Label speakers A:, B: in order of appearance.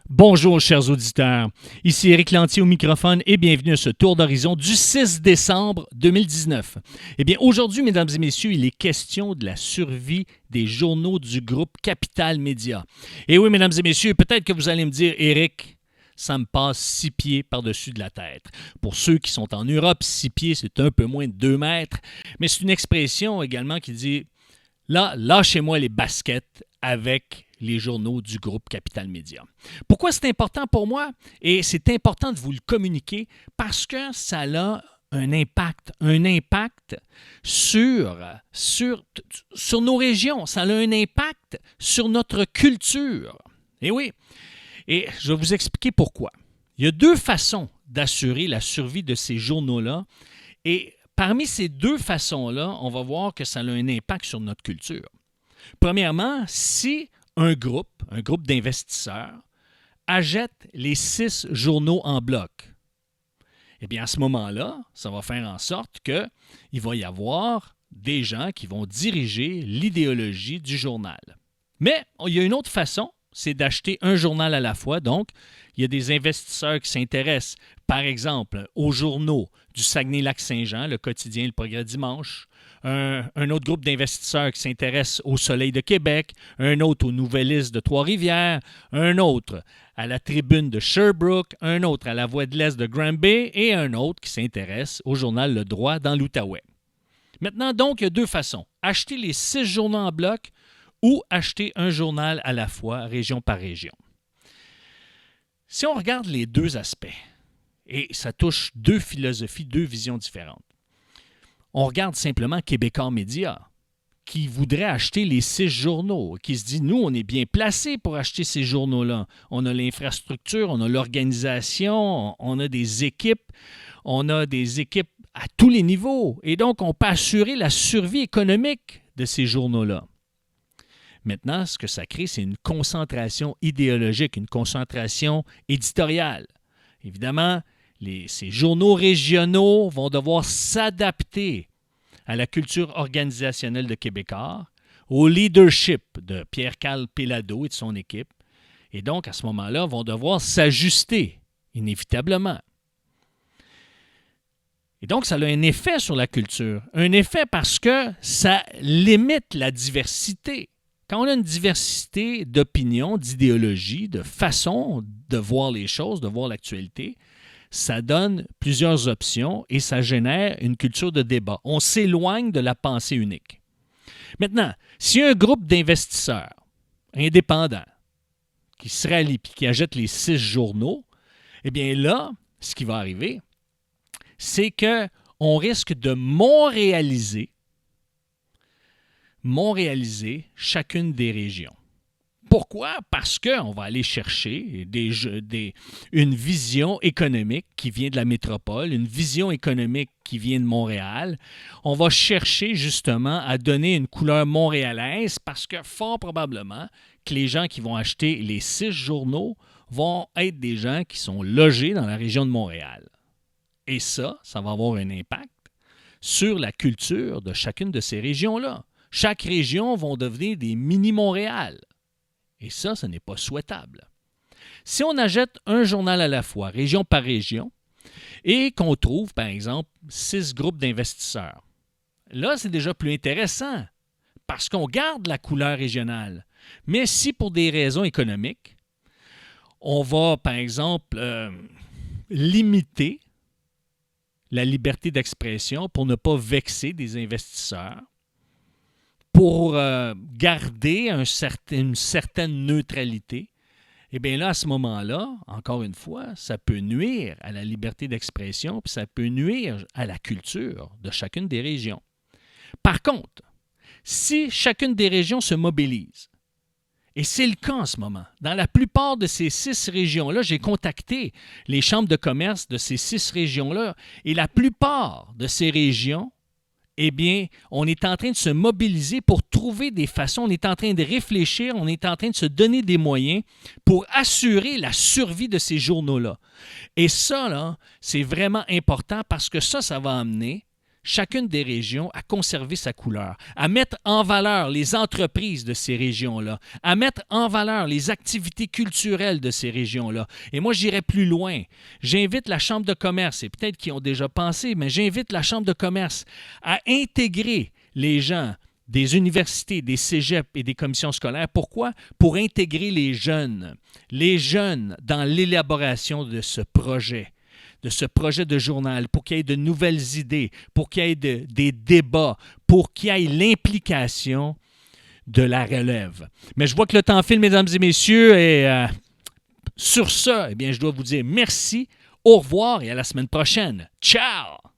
A: Bonjour, chers auditeurs. Ici Éric Lantier au microphone et bienvenue à ce tour d'horizon du 6 décembre 2019. Eh bien, aujourd'hui, mesdames et messieurs, il est question de la survie des journaux du groupe Capital Média. Et oui, mesdames et messieurs, peut-être que vous allez me dire, Éric, ça me passe 6 pieds par-dessus de la tête. Pour ceux qui sont en Europe, 6 pieds, c'est un peu moins de 2 mètres. Mais c'est une expression également qui dit, là, lâchez-moi les baskets avec les journaux du groupe Capital Média. Pourquoi c'est important pour moi? Et c'est important de vous le communiquer parce que ça a un impact sur nos régions. Ça a un impact sur notre culture. Et oui, et je vais vous expliquer pourquoi. Il y a deux façons d'assurer la survie de ces journaux-là. Et parmi ces deux façons-là, on va voir que ça a un impact sur notre culture. Premièrement, si un groupe d'investisseurs, achète les 6 journaux en bloc, eh bien, à ce moment-là, ça va faire en sorte qu'il va y avoir des gens qui vont diriger l'idéologie du journal. Mais il y a une autre façon, c'est d'acheter un journal à la fois. Donc, il y a des investisseurs qui s'intéressent, par exemple, aux journaux du Saguenay-Lac-Saint-Jean, le quotidien Le Progrès Dimanche, un autre groupe d'investisseurs qui s'intéresse au Soleil de Québec, un autre aux Nouvelliste de Trois-Rivières, un autre à la Tribune de Sherbrooke, un autre à la Voix de l'Est de Granby et un autre qui s'intéresse au journal Le Droit dans l'Outaouais. Maintenant, donc, il y a deux façons. Acheter les 6 journaux en bloc ou acheter un journal à la fois, région par région. Si on regarde les deux aspects, et ça touche deux philosophies, deux visions différentes, on regarde simplement Québécois Média, qui voudrait acheter les 6 journaux, qui se dit, nous, on est bien placés pour acheter ces journaux-là. On a l'infrastructure, on a l'organisation, on a des équipes à tous les niveaux. Et donc, on peut assurer la survie économique de ces journaux-là. Maintenant, ce que ça crée, c'est une concentration idéologique, une concentration éditoriale. Évidemment, ces journaux régionaux vont devoir s'adapter à la culture organisationnelle de Québécois, au leadership de Pierre-Carl Péladeau et de son équipe, et donc, à ce moment-là, vont devoir s'ajuster, inévitablement. Et donc, ça a un effet sur la culture. Un effet parce que ça limite la diversité. Quand on a une diversité d'opinions, d'idéologies, de façons de voir les choses, de voir l'actualité, ça donne plusieurs options et ça génère une culture de débat. On s'éloigne de la pensée unique. Maintenant, s'il y a un groupe d'investisseurs indépendants qui se rallient et qui achètent les 6 journaux, eh bien là, ce qui va arriver, c'est qu'on risque de montréaliser chacune des régions. Pourquoi? Parce qu'on va aller chercher une vision économique qui vient de la métropole, une vision économique qui vient de Montréal. On va chercher justement à donner une couleur montréalaise parce que fort probablement que les gens qui vont acheter les 6 journaux vont être des gens qui sont logés dans la région de Montréal. Et ça va avoir un impact sur la culture de chacune de ces régions-là. Chaque région va devenir des mini-Montréal. Et ça, ce n'est pas souhaitable. Si on achète un journal à la fois, région par région, et qu'on trouve, par exemple, 6 groupes d'investisseurs, là, c'est déjà plus intéressant parce qu'on garde la couleur régionale. Mais si, pour des raisons économiques, on va, par exemple, limiter la liberté d'expression pour ne pas vexer des investisseurs, pour garder une certaine neutralité, eh bien là, à ce moment-là, encore une fois, ça peut nuire à la liberté d'expression, puis ça peut nuire à la culture de chacune des régions. Par contre, si chacune des régions se mobilise, et c'est le cas en ce moment, dans la plupart de ces 6 régions-là, j'ai contacté les chambres de commerce de ces 6 régions-là, et la plupart de ces régions, eh bien, on est en train de se mobiliser pour trouver des façons, on est en train de réfléchir, on est en train de se donner des moyens pour assurer la survie de ces journaux-là. Et ça, là, c'est vraiment important parce que ça va amener chacune des régions à conserver sa couleur, à mettre en valeur les entreprises de ces régions-là, à mettre en valeur les activités culturelles de ces régions-là. Et moi, j'irai plus loin. J'invite la Chambre de commerce, et peut-être qu'ils ont déjà pensé, mais j'invite la Chambre de commerce à intégrer les gens des universités, des cégeps et des commissions scolaires. Pourquoi? Pour intégrer les jeunes dans l'élaboration de ce projet de journal, pour qu'il y ait de nouvelles idées, pour qu'il y ait des débats, pour qu'il y ait l'implication de la relève. Mais je vois que le temps file, mesdames et messieurs, et sur ce, eh bien, je dois vous dire merci, au revoir et à la semaine prochaine. Ciao!